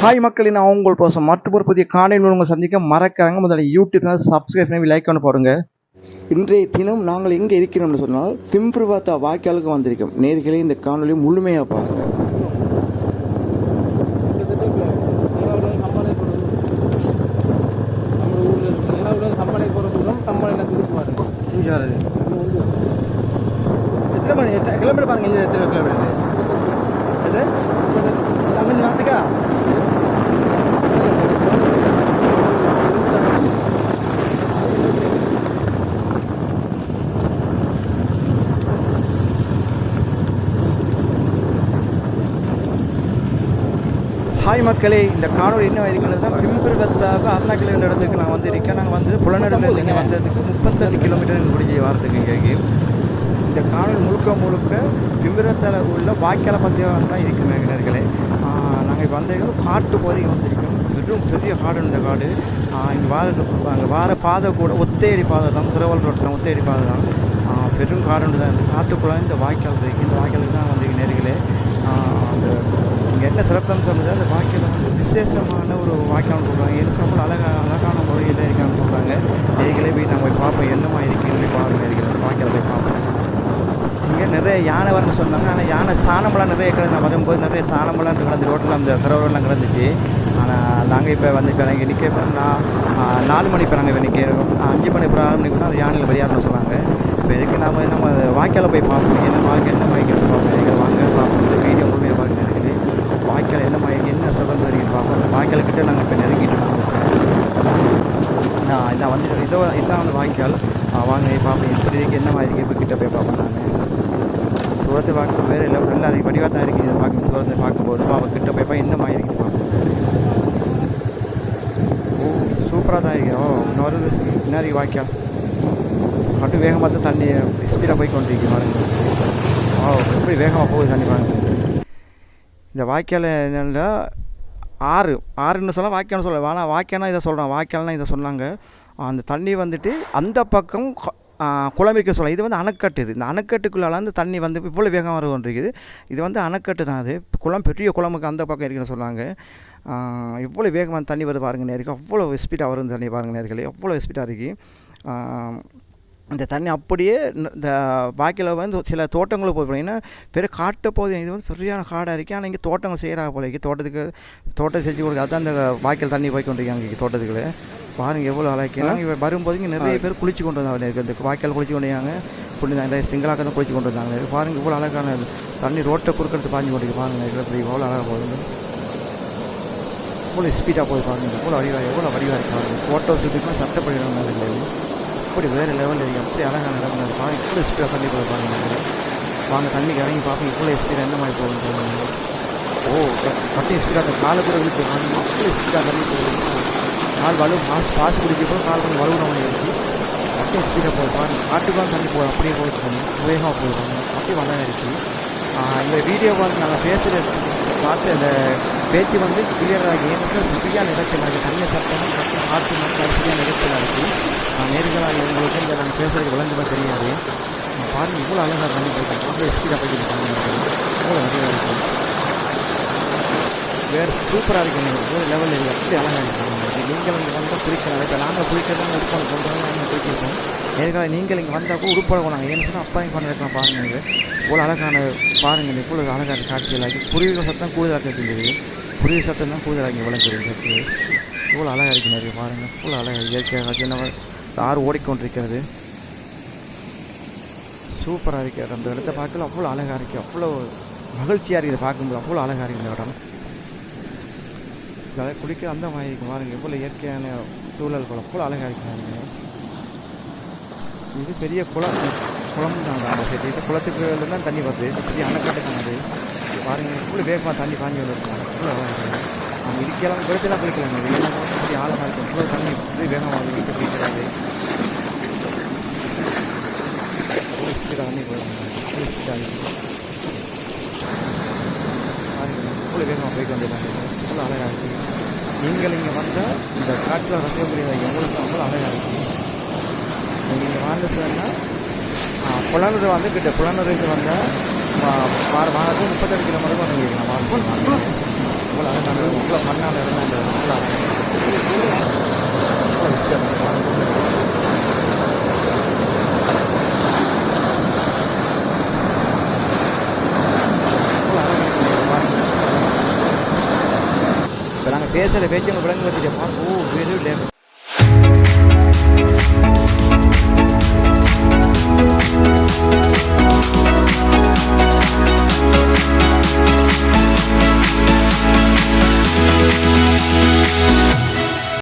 Hi மக்களின் நான் உங்கள் போசம் மற்றொரு புதிய காணொளியில் உங்களை சந்திக்க மறக்காங்க. முதல்ல யூடியூப் சேனல் சப்ஸ்கிரைப் பண்ணி லைக் பண்ண போடுங்க. இன்றைய தினம் நாங்கள் எங்கே இருக்கிறோம்னு சொன்னால் பிம்ப்ருவாத்தா வாய்க்காலுக்கு வந்திருக்கோம். நேர்களே இந்த காணொலி முழுமையாக பாருங்க. எத்தனை மணி கிலோமீட்டர் பாருங்க. இந்த எத்தனை கிலோமீட்டர் அது அங்கே வாத்துக்கா ஹாய் மக்களே, இந்த காணொலி என்ன இருக்கிறது தான் பிம்பருவத்தாக 6 கிலோமீட்டர் இடத்துக்கு நான் வந்திருக்கேன். நாங்கள் வந்து புலனரில் இங்கே வந்ததுக்கு 32 கிலோமீட்டர் முடிஞ்சு வாரத்துக்கு இங்கே. இந்த காணொலி முழுக்க பிம்பருவத்தால் உள்ள வாய்க்காலை பற்றி தான் இருக்குது நேர்களே. நாங்கள் இப்போ வந்திருக்கோம் காட்டு பகுதிக்கு வந்திருக்கோம். பெரிய காடு இந்த காடு. இங்கே வார பாதை கூட ஒத்தையடி பாதை தான், திருவள் ரோட்டில் தான் ஒத்தையடி பாதை தான். பெரும் காடு தான். இந்த காட்டுக்குள்ளே இந்த வாய்க்கால் இருக்குது. இந்த வாய்க்காலுக்கு தான் வந்து நேர்களே. அந்த இங்கே என்ன சிறப்புன்னு சொல்லுது, அந்த வாய்க்கால் வந்து விசேஷமான ஒரு வாய்க்கால்னு சொல்கிறாங்க. எரிசம்பள் அழகான முறையில் இருக்கான்னு சொல்கிறாங்க. நேர்களே போய் நாங்கள் போய் பார்ப்போம் என்னமா இருக்குன்னு பாருங்கள். நேர்களே வாய்க்கால் போய் பார்ப்போம். இங்கே நிறைய யானை வரணும்னு சொன்னாங்க. ஆனால் யானை சாணமெல்லாம் நிறைய கிடந்து வரும்போது நிறைய சாணமெல்லாம் கிடந்து ரோட்டில் அந்த கரவரெல்லாம் கிடந்துச்சு. ஆனால் நாங்கள் இப்போ வந்து இப்போ நாங்கள் நிற்க நான் 4 மணி இப்போ நாங்கள் இப்போ நிற்க 5 மணி அப்புறம் 6 மணிக்கு கூட அந்த யானையில் வெளியாடணும்னு சொன்னாங்க. இப்போ இதுக்கு நம்ம வாய்க்காலை போய் பார்ப்போம். என்ன வாய்க்கால் பார்ப்போம். எங்கள் வாங்க பார்ப்போம். இந்த வீடியோ முழுமையாக பார்க்க இருக்குது. வாய்க்கால் என்ன சிறந்து இருக்குது பார்ப்போம். அந்த வாய்க்கால்கிட்ட நாங்கள் இப்போ நெருங்கிட்டோம். இதான் வந்து இதான் வந்து வாய்க்கால். வாங்க பார்ப்போம் எப்படி இருக்குது, என்ன மாதிரி இப்போ கிட்ட போய் பார்ப்போம். நான் தூரத்தை பார்க்க வேறு இல்லை, நல்லா அதுக்கு வடிவாக தான் இருக்குது. இதை பார்க்க தூரத்தை பார்க்கும்போது பாப்பா கிட்ட போய் என்ன மாதிரி இருக்குது பார்ப்போம். சூப்பராக தான் இருக்குது. இன்னும் வருது இன்னும் வாய்க்கால் மட்டும் வேகமாக தான் தண்ணி ஸ்பீடாக போய் கொண்டிருக்கு பாருங்க. எப்படி வேகமாக போகுது தண்ணி பாருங்க. இந்த வாய்க்கால் என்னென்னா ஆறுன்னு சொல்ல வாய்க்கால்னு சொல்ல ஆனால் வாய்க்கால்னா இதை சொல்கிறேன். வாய்க்கால்னா இதை சொன்னாங்க. அந்த தண்ணி வந்துட்டு அந்த பக்கம் குளமிக்க சொல்லலாம். இது வந்து அணைக்கட்டு. இந்த அணைக்கட்டுக்குள்ளால அந்த தண்ணி வந்து இவ்வளோ வேகமாக வர கொண்டிருக்குது. இது வந்து அணைக்கட்டு தான். அது குளம் பெரிய குளமுக்கு அந்த பக்கம் இருக்குன்னு சொன்னாங்க. எவ்வளோ வேகமாக தண்ணி வருது பாருங்கள் நேருக்கு. அவ்வளோ ஸ்பீடாக வரும் தண்ணி பாருங்கள் நேர்களே. எவ்வளோ ஸ்பீடாக இருக்குது. இந்த தண்ணி அப்படியே இந்த வாய்க்கால் வந்து சில தோட்டங்களும் போய் போனீங்கன்னா பெரிய காட்டு போகுது. இது வந்து பெரியான காடாக இருக்குது. ஆனால் இங்கே தோட்டங்கள் செய்கிறாங்க போல இருக்குது. தோட்டம் செஞ்சு கொடுக்க அதுதான் அந்த வாய்க்கால் தண்ணி போய் கொண்டிருக்காங்க இங்கே தோட்டத்துக்குள்ளே. பாருங்கள் எவ்வளோ அழகாக. நாங்கள் இப்போ வரும்போது இங்கே நிறைய பேர் குளிச்சு கொண்டு வந்தாங்க. இந்த வாய்க்கால் குளிச்சு கொண்டு வந்தாங்க. நிறைய சிங்களாக தான் குளிச்சு கொண்டு வந்தாங்க. பாருங்கள் இவ்வளோ அழகான தண்ணி ரோட்டை குறுக்கிறது பாஞ்சு கொண்டு பாருங்கள். இப்படி எவ்வளோ அழகாக போகுது. எவ்வளோ ஸ்பீடாக போய் பாருங்கள். எவ்வளோ வடிவாக இருக்குது பாருங்கள். ஃபோட்டோ ஷூட்டுக்குலாம் சட்டப்படினாங்க. அப்படி வேறு லெவலில் இருக்குது. அப்படி அழகான லெவலில் பாருங்கள். இவ்வளோ ஸ்பீடாக தண்ணி போய் பாருங்கள். வாங்க தண்ணிக்கு இறங்கி பார்ப்போம் இவ்வளோ ஸ்பீடாக என்ன மாதிரி போகுது. கட்டி ஸ்பீடாக காலை கூட விழுத்து பாருங்கள். அப்படி ஸ்பீடாக தண்ணி போகுது. கால் பாசு குடிக்கப்போ கால் கொஞ்சம் வலுவன இருக்குது. அப்படியே ஸ்பீடாக போய் பாருங்கள். காட்டுக்கால் தண்ணி போகுது. அப்படியே போயிட்டு போகணும். வேகமாக போயிடுவாங்க. அப்படியே வளர இருக்குது. இந்த வீடியோ பார்த்து நாங்கள் பார்த்து அந்த பேச்சு வந்து கிளியராக ஏன்னா சரியான நிகழ்ச்சியாக இருக்குது. தண்ணி சட்டம் காற்று மட்டும் சரியான நிகழ்ச்சியாக இருக்குது. நேர்களாக உங்களுக்கு இந்த நாங்கள் பேசுகிறதுக்கு விளங்குமா தெரியாது. பாருங்கள் இவ்வளோ அழகாக தண்ணி போயிட்டாங்க. அவ்வளோ ஸ்பீடாக போய்ட்டு பாருங்கள். அவ்வளோ நிறையா இருக்குது. வேறு சூப்பராக இருக்குது. ஒரு லெவலில் இருக்குது. அப்படி அழகாக இருக்குது. நீங்கள் இங்கே வந்தால் குளிக்கலாம். இப்போ நாங்கள் குளிக்கிறதா உடுப்பாக சொல்கிறோம். நாங்கள் குளிக்கிறோம். நேர்கால நீங்கள் இங்கே வந்தால் உடுப்பாக போனாங்க. ஏன்னு சொன்னால் அப்பா இங்கே பண்ணிருக்கலாம் பாருங்கள். இது இவ்வளோ அழகான பாருங்கள். இவ்வளோ அழகான காட்சிகளாக குருவிகள் சத்தம் கூடுதலாக கேட்குது. குருவி சத்தம் தான் கூடுதலாக இங்கே விளங்குது. சத்து இவ்வளோ அழகாக இருக்குது. நிறைய பாருங்கள் இவ்வளோ அழகாக இயற்கையாக காட்சி. என்ன ஆறு ஓடிக்கொண்டிருக்கிறது. சூப்பராக இருக்கிறது. அந்த இடத்த பார்க்கல அவ்வளோ அழகாக இருக்குது. அவ்வளோ மகிழ்ச்சியாக இருக்குது பார்க்கும்போது. அவ்வளோ அழகாக இருக்குது இந்த இடம். குளிக்க அந்த மாதிரி இருக்குது பாருங்கள். எவ்வளோ இயற்கையான சூழல்கள் அவ்வளோ அழகாக இருக்குது. இது பெரிய குளம் தான். அந்த சைடு இது குளத்துக்கு தான் தண்ணி வருது. பெரிய அணைக்கட்டுக்கானது பாருங்கள். இவ்வளோ வேகமாக தண்ணி பாஞ்சு வந்துருக்காங்க. அவ்வளோ அழகாக இருக்குது. நம்ம இதுக்கெல்லாம் குளத்தெல்லாம் குளிக்கலாம். இது எல்லாம் பெரிய ஆழமாக இருக்கும். இவ்வளோ தண்ணி இப்படி வேகமாக வீட்டை குளிக்கிறாரு. ஸ்பீடாக தண்ணி போயிருக்காங்க. பாருங்கள் இவ்வளோ வேகமாக போய்ட்டு வந்துருக்காங்க. அவ்வளோ அழகாக இருக்குது. நீங்கள் இங்கே வந்தால் இந்த காட்டில் ரசிக்க முடியாது. எங்களுக்கு அவ்வளோ அழகாக இருக்குது. நீங்கள் இங்கே வாழ்ந்து சொன்னால் புலனூர் வந்து கிட்ட புலனூருக்கு வந்தால் வாரத்துக்கு 32 கிலோமீட்டருக்கு வந்துருக்கீங்க. அவ்வளோ அழகான இடம், அவ்வளோ மண்ணான இடம் தான் இந்த இடம். அவ்வளோ அழகான இடம். அவ்வளோ வித்தியாசம். இப்போ நாங்கள் பேசுகிற பேச்சு உங்கள் விலங்கு வச்சுட்டு ஓ வெறும்